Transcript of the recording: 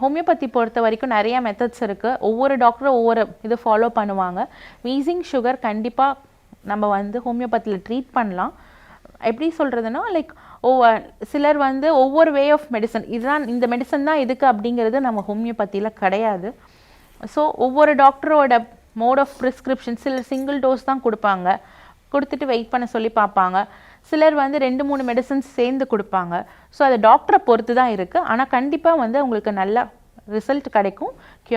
Homeopathy பொறுத்த வரைக்கும் நிறைய மெத்தட்ஸ் இருக்குது. ஒவ்வொரு டாக்டரும் ஒவ்வொரு இது ஃபாலோ பண்ணுவாங்க. வீசிங் சுகர் கண்டிப்பாக நம்ம வந்து ஹோமியோபதியில் ட்ரீட் பண்ணலாம். எப்படி சொல்கிறதுனா லைக் சிலர் வந்து ஒவ்வொரு வே ஆஃப் மெடிசன், இதுதான் இந்த மெடிசன் தான் எதுக்கு அப்படிங்கிறது நம்ம ஹோமியோபதியில் கிடையாது. ஸோ ஒவ்வொரு டாக்டரோட மோட் ஆஃப் ப்ரிஸ்கிரிப்ஷன், சிலர் சிங்கிள் டோஸ் தான் கொடுப்பாங்க, கொடுத்துட்டு வெயிட் பண்ண சொல்லி பார்ப்பாங்க. சிலர் வந்து 2-3 மெடிசன்ஸ் சேர்ந்து கொடுப்பாங்க. ஸோ அது டாக்டரை பொறுத்து தான் இருக்குது. ஆனால் கண்டிப்பாக வந்து உங்களுக்கு நல்ல ரிசல்ட் கிடைக்கும்.